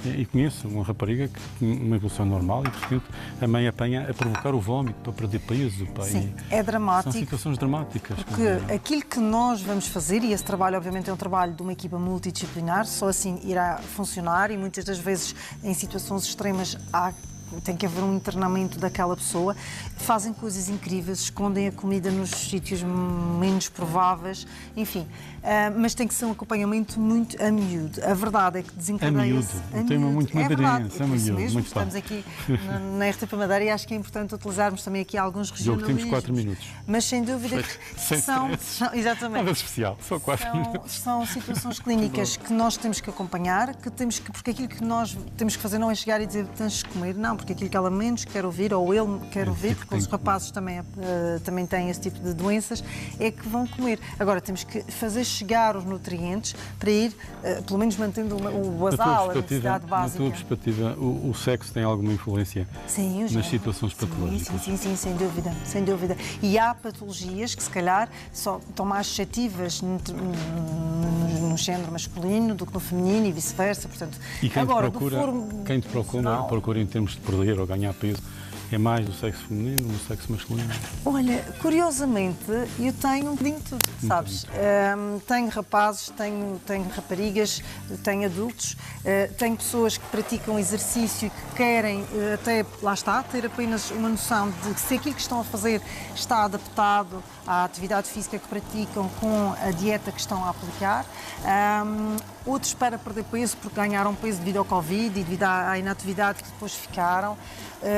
e conheço uma rapariga que tem uma evolução normal e, portanto, a mãe apanha a provocar o vómito para perder peso. Sim, é dramático. São situações dramáticas. Porque aquilo que nós vamos fazer, e esse trabalho obviamente é um trabalho de uma equipa multidisciplinar, só assim irá funcionar e muitas das vezes em situações extremas tem que haver um internamento daquela pessoa, fazem coisas incríveis, escondem a comida nos sítios menos prováveis, enfim. Mas tem que ser um acompanhamento muito a miúdo. A verdade é que desencadeia-se... Um tema muito madeirense, é miúdo. isso mesmo, Muito estamos aqui na RTP Madeira e acho que é importante utilizarmos também aqui alguns regionalismos. Temos 4 minutos. Mas sem dúvida que são exatamente. Nada especial, só 4 minutos. São situações clínicas que nós temos que acompanhar, porque aquilo que nós temos que fazer não é chegar e dizer tens que comer, não, porque aquilo que ela menos quer ouvir, ou ele quer ouvir, porque os rapazes também têm esse tipo de doenças, é que vão comer. Agora, temos que fazer chegar os nutrientes para ir, pelo menos mantendo o basal, a necessidade básica. Na tua perspectiva, o sexo tem alguma influência nas situações patológicas? Sim, sem dúvida, sem dúvida. E há patologias que, se calhar, estão mais suscetíveis no género masculino do que no feminino e vice-versa. Portanto, e quem te procura em termos de perder ou ganhar peso, é mais do sexo feminino ou do sexo masculino? Olha, curiosamente, eu tenho um bocadinho de tudo, sabes? Tenho rapazes, tenho raparigas, tenho adultos, tenho pessoas que praticam exercício e que querem, até, lá está, ter apenas uma noção de que se aquilo que estão a fazer está adaptado à atividade física que praticam com a dieta que estão a aplicar. Outros para perder peso porque ganharam peso devido ao Covid e devido à inatividade que depois ficaram.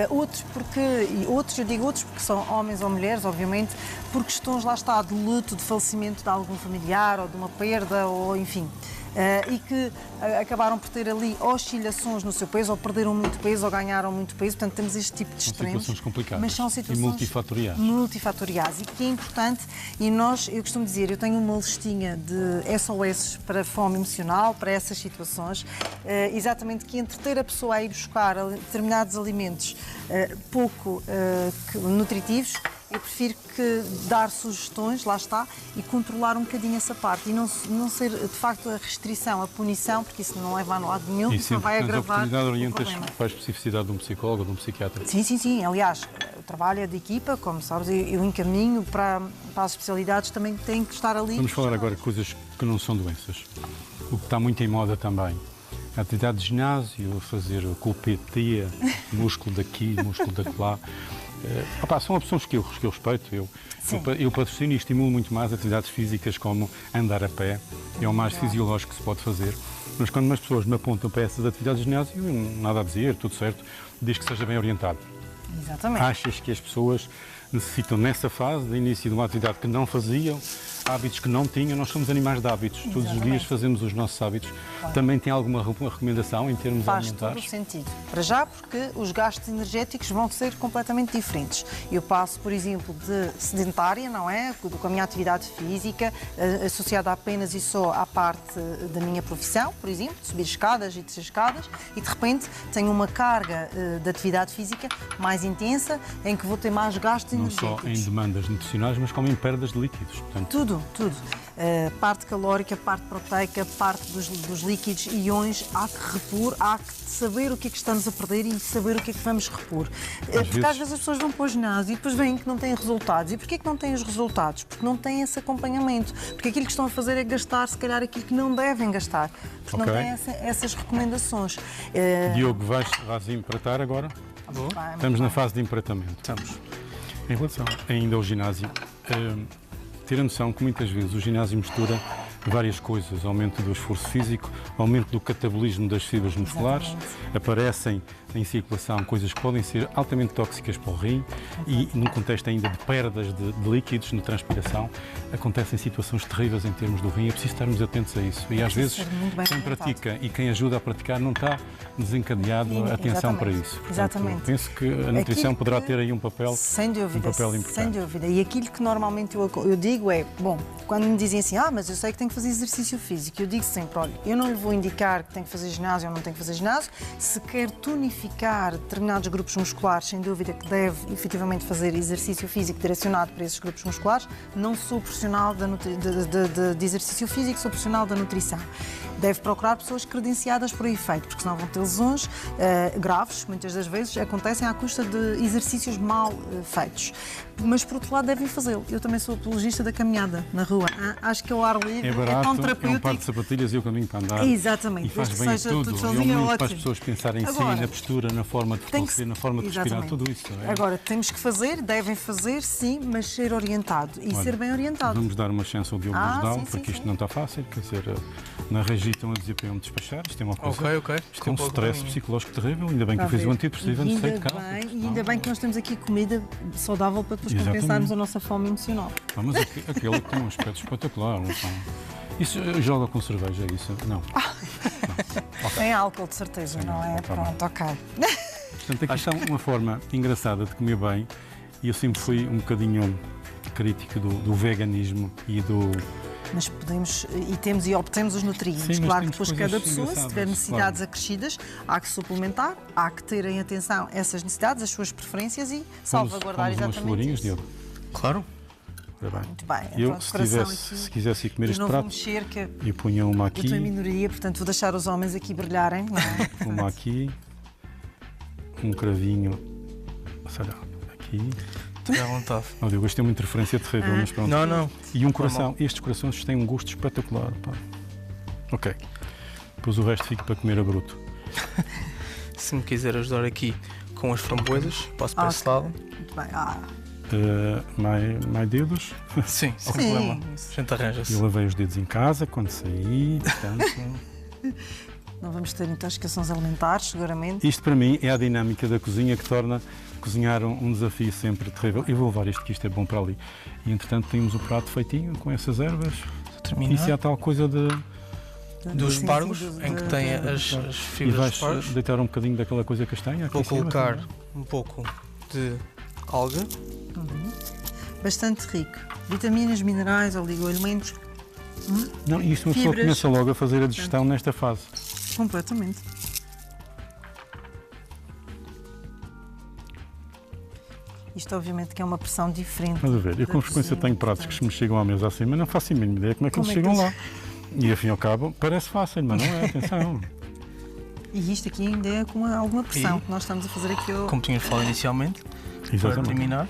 Outros eu digo outros porque são homens ou mulheres, obviamente, por questões, lá está, de luto, de falecimento de algum familiar ou de uma perda, ou enfim. E que acabaram por ter ali oscilações no seu peso, ou perderam muito peso, ou ganharam muito peso. Portanto, temos este tipo de extremos. São situações complicadas. Mas são situações multifatoriais. Multifatoriais. E que é importante, e eu costumo dizer, eu tenho uma listinha de SOS para fome emocional, para essas situações, exatamente que entre ter a pessoa a ir buscar determinados alimentos pouco nutritivos, eu prefiro dar sugestões, lá está, e controlar um bocadinho essa parte. E não ser, de facto, a restrição, a punição, porque isso não leva a lado nenhum, isso só vai agravar o problema. Para a especificidade de um psicólogo ou de um psiquiatra? Sim. Aliás, o trabalho é de equipa, como sabes, eu encaminho para as especialidades, também têm que estar ali. Vamos falar agora de coisas que não são doenças. O que está muito em moda também atividade de ginásio, fazer com o PT, músculo daqui, músculo daquela. São opções que eu respeito. Eu patrocino e estimulo muito mais atividades físicas como andar a pé. É o mais fisiológico que se pode fazer. Mas quando umas pessoas me apontam para essas atividades de ginásio, eu nada a dizer, tudo certo, desde que seja bem orientado. Exatamente. Achas que as pessoas necessitam, nessa fase de início de uma atividade que não faziam, hábitos que não tinham? Nós somos animais de hábitos. Todos os dias fazemos os nossos hábitos. Claro. Também tem alguma recomendação em termos alimentares? Faz todo o sentido. Para já, porque os gastos energéticos vão ser completamente diferentes. Eu passo, por exemplo, de sedentária, não é? Com a minha atividade física, associada apenas e só à parte da minha profissão, por exemplo, de subir escadas e descer escadas, e de repente tenho uma carga de atividade física mais intensa, em que vou ter mais gastos energéticos. Não só em demandas nutricionais, mas como em perdas de líquidos. Portanto, tudo. Parte calórica, parte proteica, parte dos líquidos, iões, há que repor, há que saber o que é que estamos a perder e saber o que é que vamos repor. Porque às vezes as pessoas vão para o ginásio e depois veem que não têm resultados. E porquê que não têm os resultados? Porque não têm esse acompanhamento. Porque aquilo que estão a fazer é gastar, se calhar, aquilo que não devem gastar. Porque não têm essas recomendações. Diogo, vais empratar agora? Estamos na fase de empratamento. Estamos. Em relação ainda ao ginásio, ter a noção que muitas vezes o ginásio mistura várias coisas, aumento do esforço físico, aumento do catabolismo das fibras musculares, aparecem em circulação coisas que podem ser altamente tóxicas para o rim e, num contexto ainda de perdas de líquidos na transpiração, acontecem situações terríveis em termos do rim. É preciso estarmos atentos a isso. E às vezes quem pratica e quem ajuda a praticar não está desencadeado a atenção para isso. Exatamente. Portanto, penso que a nutrição poderá ter aí um papel, sem dúvida, importante. Sem dúvida. E aquilo que normalmente eu digo é, bom, quando me dizem assim, mas eu sei que tenho que fazer exercício físico, eu digo sempre, olha, eu não lhe vou indicar que tem que fazer ginásio ou não tem que fazer ginásio. Se quer tonificar determinados grupos musculares, sem dúvida que deve efetivamente fazer exercício físico direcionado para esses grupos musculares. Não sou profissional de exercício físico, sou profissional da nutrição. Deve procurar pessoas credenciadas por efeito, porque senão vão ter lesões graves, muitas das vezes acontecem à custa de exercícios mal feitos. Mas, por outro lado, devem fazê-lo. Eu também sou apologista da caminhada na rua. Acho que é o ar livre, é barato, tão terapêutico. É um par de sapatilhas e o caminho para andar. Exatamente. E faz bem a tudo. É um momento para as pessoas pensarem em si, na postura, na forma de fortalecer, na forma de respirar, tudo isso. Agora, temos que fazer, devem fazer, sim, mas ser orientado e ser bem orientado. Vamos dar uma chance ao Diogo Bosdal, porque isto não está fácil. Quer dizer, na região estão a dizer para eu me despachar. Isto é uma coisa. Isto é um stress psicológico terrível. Ainda bem que eu fiz o antidepressivo antes de sair de casa. E ainda bem que nós temos aqui comida saudável para depois compensarmos a nossa fome emocional. Mas aquele tem um aspecto espetacular. Isso joga com cerveja, é isso? Não. Tem álcool, de certeza, não é? Pronto, ok. Portanto, aqui está uma forma engraçada de comer bem. E eu sempre fui um bocadinho crítico do veganismo e do... Mas podemos e obtemos os nutrientes. Sim, claro que depois cada pessoa, se tiver necessidades acrescidas, há que suplementar, há que ter em atenção essas necessidades, as suas preferências e salvaguardar exatamente isso. Diogo? Claro. Muito bem. Eu, se quisesse ir comer este prato, mexer, que eu punha uma aqui. Eu estou em minoria, portanto vou deixar os homens aqui brilharem. Não é? Uma aqui, um cravinho, sei lá, aqui. Estou à vontade. Não, Diogo, isto é uma interferência terrível, mas pronto. Não. E um coração, estes corações têm um gosto espetacular. Pá. Ok. Depois o resto fica para comer a bruto. Se me quiser ajudar aqui com as framboesas, posso para esse lado. Muito bem. Mais dedos? Sim, sem problema. A gente arranja-se. Eu lavei os dedos em casa quando saí, portanto... Não vamos ter intoxicações alimentares, seguramente. Isto para mim é a dinâmica da cozinha que torna cozinhar um desafio sempre terrível. Eu vou levar isto, que isto é bom para ali. E entretanto temos o prato feitinho com essas ervas. Isso é a tal coisa dos espargos, em que tem as fibras dos espargos. E vais deitar um bocadinho daquela coisa castanha? Vou colocar um pouco de alga. Bastante rico. Vitaminas, minerais, oligoelementos. Não, isto uma pessoa começa logo a fazer a digestão nesta fase. Completamente. Isto obviamente que é uma pressão diferente. Mas a ver, eu com frequência tenho pratos que me chegam à mesa assim, mas não faço a mínima ideia como é que eles chegam lá. E ao fim e ao cabo parece fácil, mas não é, atenção. E isto aqui ainda é com alguma pressão que nós estamos a fazer aqui. Como tínhamos falado inicialmente, exatamente, para terminar.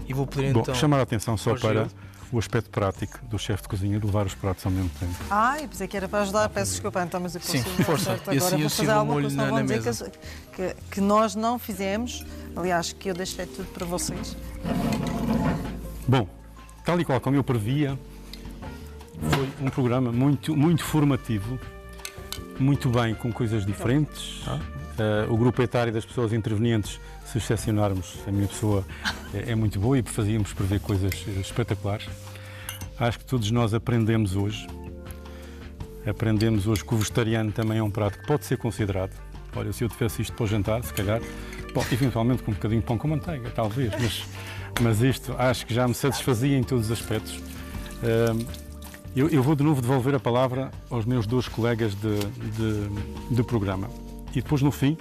E vou pedir então... chamar a atenção só para o aspecto prático do chefe de cozinha de levar os pratos ao mesmo tempo. Eu pensei que era para ajudar, peço desculpa, então, mas eu Sim, consigo. força. Certo, E agora assim vou eu fazer sigo o alguma molho coisa, não na vão dizer mesa. que nós não fizemos. Aliás, que eu deixei tudo para vocês. Bom, tal e qual como eu previa, foi um programa muito formativo, muito bem, com coisas diferentes. O grupo etário das pessoas intervenientes, se excepcionarmos, a minha pessoa é muito boa e fazíamos prever coisas espetaculares. Acho que todos nós aprendemos hoje. Aprendemos hoje que o vegetariano também é um prato que pode ser considerado. Olha, se eu tivesse isto para o jantar, se calhar, eventualmente com um bocadinho de pão com manteiga, talvez, mas isto acho que já me satisfazia em todos os aspectos. Eu vou de novo devolver a palavra aos meus 2 colegas de programa. E depois, no fim,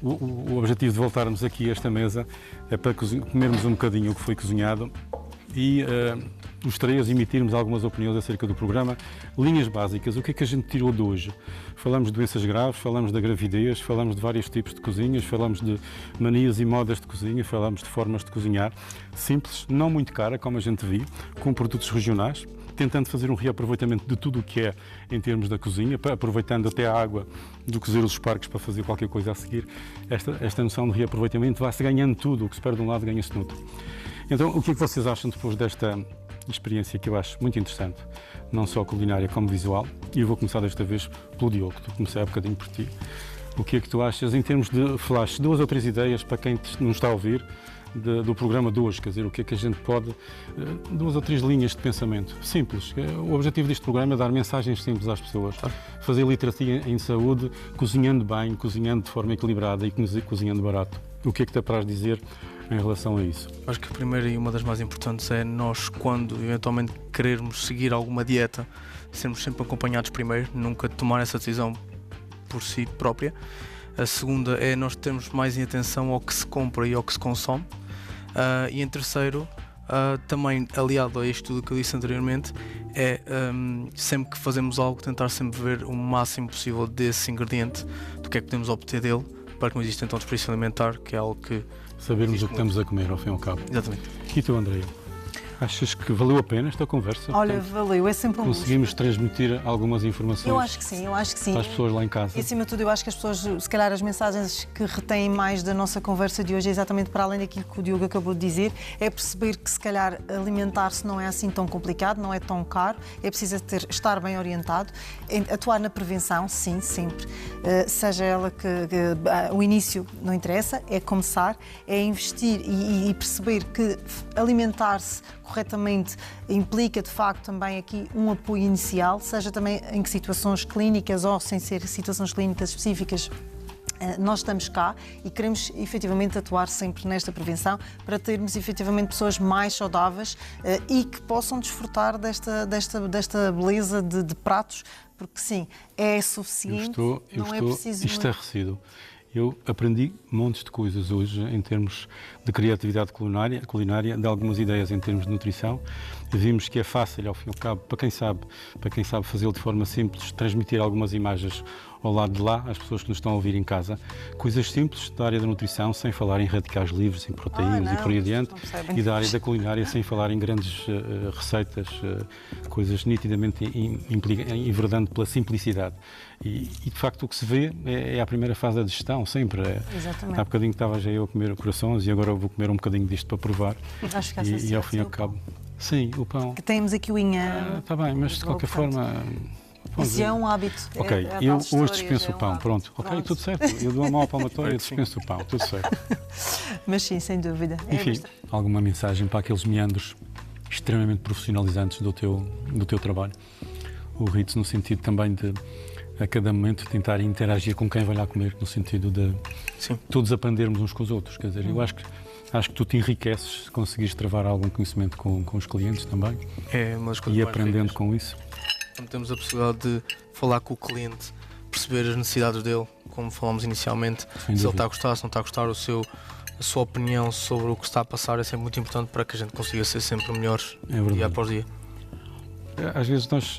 o objetivo de voltarmos aqui a esta mesa é para comermos um bocadinho o que foi cozinhado e os 3 emitirmos algumas opiniões acerca do programa. Linhas básicas, o que é que a gente tirou de hoje? Falamos de doenças graves, falamos da gravidez, falamos de vários tipos de cozinhas, falamos de manias e modas de cozinha, falamos de formas de cozinhar simples, não muito cara, como a gente viu, com produtos regionais, tentando fazer um reaproveitamento de tudo o que é em termos da cozinha, aproveitando até a água do cozer os espargos para fazer qualquer coisa a seguir. Esta noção de reaproveitamento vai-se ganhando tudo, o que se perde de um lado ganha-se no outro. Então, o que é que vocês acham depois desta experiência que eu acho muito interessante, não só culinária como visual? E eu vou começar desta vez pelo Diogo, tu comecei há bocadinho por ti. O que é que tu achas em termos de flash? 2 ou 3 ideias para quem nos está a ouvir do programa de hoje, quer dizer, o que é que a gente pode... 2 ou 3 linhas de pensamento simples. O objetivo deste programa é dar mensagens simples às pessoas, fazer literacia em saúde, cozinhando bem, cozinhando de forma equilibrada e cozinhando barato. O que é que te apraz dizer em relação a isso? Acho que a primeira e uma das mais importantes é nós, quando eventualmente querermos seguir alguma dieta, sermos sempre acompanhados primeiro, nunca tomar essa decisão por si própria. A segunda é nós termos mais atenção ao que se compra e ao que se consome. E em terceiro, também aliado a isto tudo que eu disse anteriormente, é sempre que fazemos algo tentar sempre ver o máximo possível desse ingrediente, do que é que podemos obter dele, para que não exista então desperdício alimentar, que é algo que... Sabermos o que estamos a comer, ao fim e ao cabo. Exatamente. E tu, Andréia? Achas que valeu a pena esta conversa? Olha, Portanto, valeu, é sempre um luxo. conseguimos transmitir algumas informações Eu acho que sim, eu acho que sim. para as pessoas lá em casa? E acima de tudo, eu acho que as pessoas, se calhar as mensagens que retêm mais da nossa conversa de hoje é exatamente para além daquilo que o Diogo acabou de dizer, é perceber que se calhar alimentar-se não é assim tão complicado, não é tão caro, é preciso estar bem orientado, atuar na prevenção, sim, sempre, seja ela que o início não interessa, é começar, é investir e perceber que alimentar-se corretamente implica de facto também aqui um apoio inicial, seja também em que situações clínicas ou sem ser situações clínicas específicas. Nós estamos cá e queremos efetivamente atuar sempre nesta prevenção para termos efetivamente pessoas mais saudáveis e que possam desfrutar desta beleza de pratos, porque sim, é suficiente, não é preciso estarrecido. Eu aprendi montes de coisas hoje em termos de criatividade culinária, de algumas ideias em termos de nutrição. Vimos que é fácil, ao fim e ao cabo, para quem sabe fazê-lo de forma simples, transmitir algumas imagens ao lado de lá, às pessoas que nos estão a ouvir em casa. Coisas simples da área da nutrição, sem falar em radicais livres, em proteínas e por aí adiante. E da área da culinária, sem falar em grandes receitas, coisas nitidamente enverdando pela simplicidade. E de facto o que se vê é a primeira fase da digestão, sempre. Exatamente. Há bocadinho estava já eu a comer corações e agora eu vou comer um bocadinho disto para provar. Acho que e ao fim e ao cabo... Sim, o pão. Que temos aqui o inhã. Está bem, mas de qualquer forma... Isso é um hábito. Ok, eu hoje dispenso o pão, pronto. Ok, tudo certo. Eu dou a mão à palmatória e dispenso o pão, tudo certo. Mas sim, sem dúvida. Enfim, alguma mensagem para aqueles meandros extremamente profissionalizantes do teu trabalho? O Ritz no sentido também de, a cada momento, tentar interagir com quem vai lá comer, no sentido de todos aprendermos uns com os outros. Quer dizer, eu acho que tu te enriqueces se conseguires travar algum conhecimento com os clientes também. É uma das coisas e mais aprendendo ricas. com isso. Quando temos a possibilidade de falar com o cliente, perceber as necessidades dele, como falámos inicialmente, se ele está a gostar, se não está a gostar, a sua opinião sobre o que está a passar é sempre muito importante para que a gente consiga ser sempre melhores dia após dia. Às vezes nós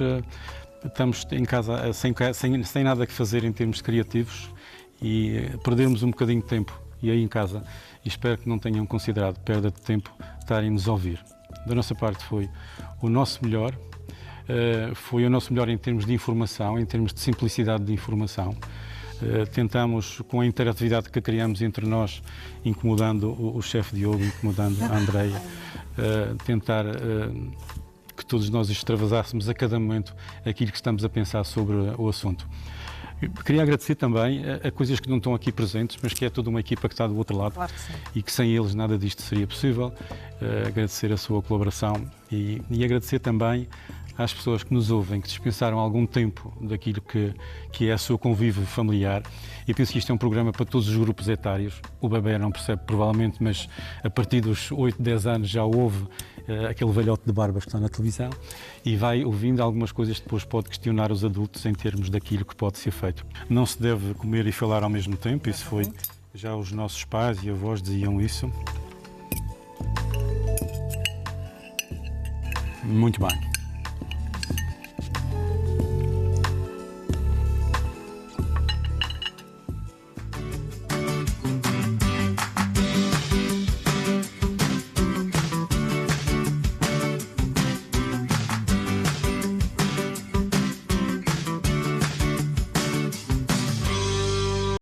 estamos em casa sem nada que fazer em termos criativos e perdemos um bocadinho de tempo e aí em casa, e espero que não tenham considerado perda de tempo estarem-nos a ouvir. da nossa parte foi o nosso melhor. Foi o nosso melhor em termos de informação, em termos de simplicidade de informação. Tentamos, com a interatividade que criamos entre nós, incomodando o chefe Diogo, incomodando a Andreia, tentar que todos nós extravasássemos a cada momento aquilo que estamos a pensar sobre o assunto. Queria agradecer também a coisas que não estão aqui presentes, mas que é toda uma equipa que está do outro lado, Claro que sim. e que sem eles nada disto seria possível. Agradecer a sua colaboração e agradecer também às pessoas que nos ouvem, que dispensaram algum tempo daquilo que é o seu convívio familiar. E penso que isto é um programa para todos os grupos etários. O bebê não percebe provavelmente, mas a partir dos 8, 10 anos já ouve aquele velhote de barbas que está na televisão e vai ouvindo algumas coisas que depois pode questionar os adultos em termos daquilo que pode ser feito. Não se deve comer e falar ao mesmo tempo, isso foi, já os nossos pais e avós diziam isso. Muito bem.